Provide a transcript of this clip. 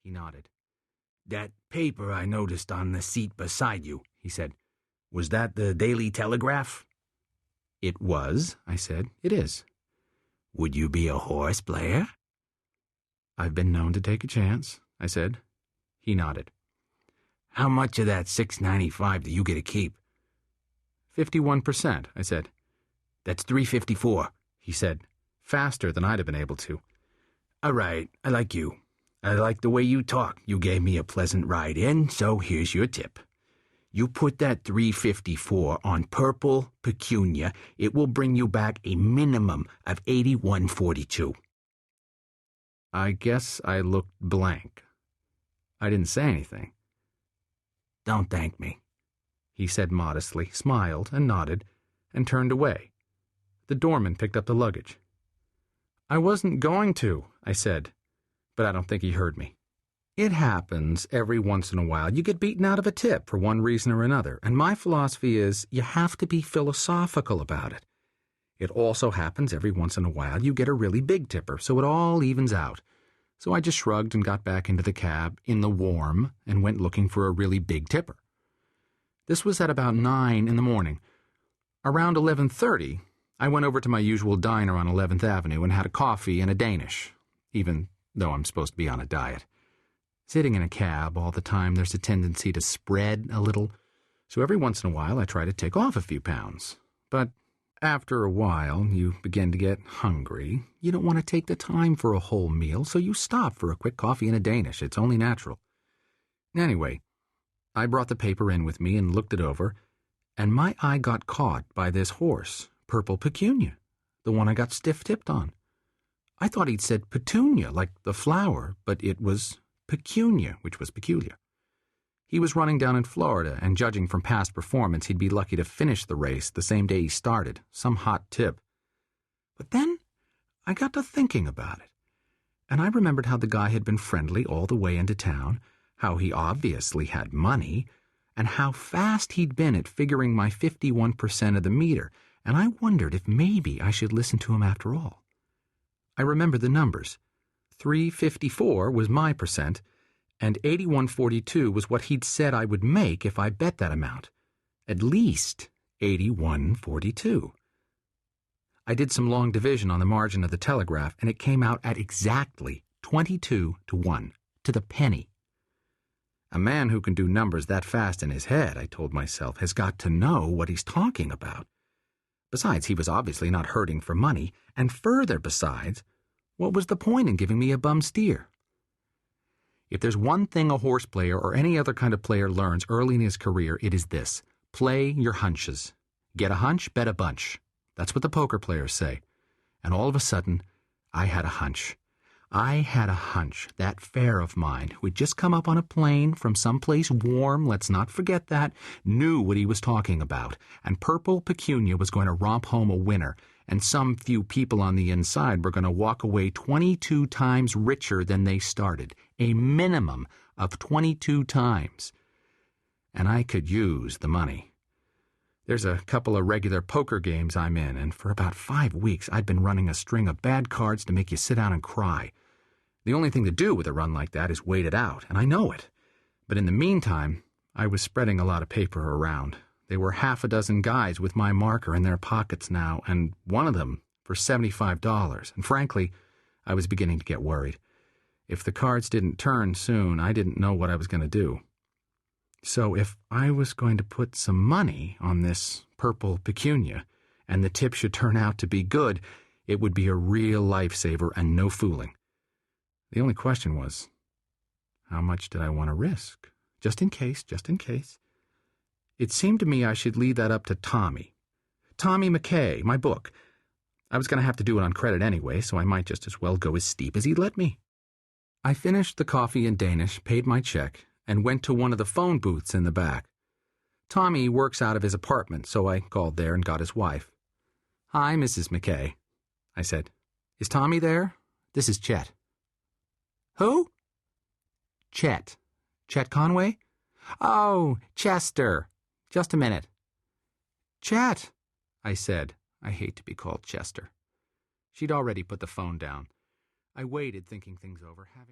He nodded. "That paper I noticed on the seat beside you," he said. "Was that the Daily Telegraph?" "It was," I said. "It is." "Would you be a horse player?" "I've been known to take a chance," I said. He nodded. "How much of that $6.95 do you get to keep?" 51%, I said. "That's $3.54, he said, faster than I'd have been able to. "All right, I like you. I like the way you talk. You gave me a pleasant ride in, so here's your tip. You put that $3.54 on purple pecunia, it will bring you back a minimum of $81.42. I guess I looked blank. I didn't say anything. "Don't thank me," he said modestly, smiled and nodded, and turned away. The doorman picked up the luggage. "I wasn't going to," I said, but I don't think he heard me. It happens every once in a while. You get beaten out of a tip for one reason or another, and my philosophy is you have to be philosophical about it. It also happens every once in a while you get a really big tipper, so it all evens out. So I just shrugged and got back into the cab in the warm and went looking for a really big tipper. This was at about 9 in the morning. Around 11:30, I went over to my usual diner on 11th Avenue and had a coffee and a Danish, even though I'm supposed to be on a diet. Sitting in a cab all the time, there's a tendency to spread a little, so every once in a while I try to take off a few pounds. But after a while, you begin to get hungry. You don't want to take the time for a whole meal, so you stop for a quick coffee and a Danish. It's only natural. Anyway, I brought the paper in with me and looked it over, and my eye got caught by this horse, Purple Pecunia, the one I got stiff-tipped on. I thought he'd said petunia, like the flower, but it was pecunia, which was peculiar. He was running down in Florida, and judging from past performance, he'd be lucky to finish the race the same day he started. Some hot tip. But then I got to thinking about it, and I remembered how the guy had been friendly all the way into town, how he obviously had money, and how fast he'd been at figuring my 51% of the meter, and I wondered if maybe I should listen to him after all. I remembered the numbers. 354 was my percent, and 81.42 was what he'd said I would make if I bet that amount. At least 81.42. I did some long division on the margin of the Telegraph, and it came out at exactly 22-1, to the penny. A man who can do numbers that fast in his head, I told myself, has got to know what he's talking about. Besides, he was obviously not hurting for money, and further besides, what was the point in giving me a bum steer? If there's one thing a horse player or any other kind of player learns early in his career, it is this. Play your hunches. Get a hunch, bet a bunch. That's what the poker players say. And all of a sudden, I had a hunch. I had a hunch that fare of mine, who had just come up on a plane from someplace warm, let's not forget that, knew what he was talking about, and Purple Pecunia was going to romp home a winner, and some few people on the inside were going to walk away 22 times richer than they started, a minimum of 22 times. And I could use the money. There's a couple of regular poker games I'm in, and for about 5 weeks I'd been running a string of bad cards to make you sit down and cry. The only thing to do with a run like that is wait it out, and I know it. But in the meantime, I was spreading a lot of paper around. There were half a dozen guys with my marker in their pockets now, and one of them for $75, and frankly, I was beginning to get worried. If the cards didn't turn soon, I didn't know what I was going to do. So if I was going to put some money on this Purple Pecunia, and the tip should turn out to be good, it would be a real lifesaver and no fooling. The only question was, how much did I want to risk? Just in case. It seemed to me I should leave that up to Tommy. Tommy McKay, my book. I was going to have to do it on credit anyway, so I might just as well go as steep as he'd let me. I finished the coffee in Danish, paid my check, and went to one of the phone booths in the back. Tommy works out of his apartment, so I called there and got his wife. "Hi, Mrs. McKay," I said. "Is Tommy there? This is Chet." "Who?" "Chet. Chet Conway?" "Oh, Chester. Just a minute." "Chet," I said. I hate to be called Chester. She'd already put the phone down. I waited, thinking things over, having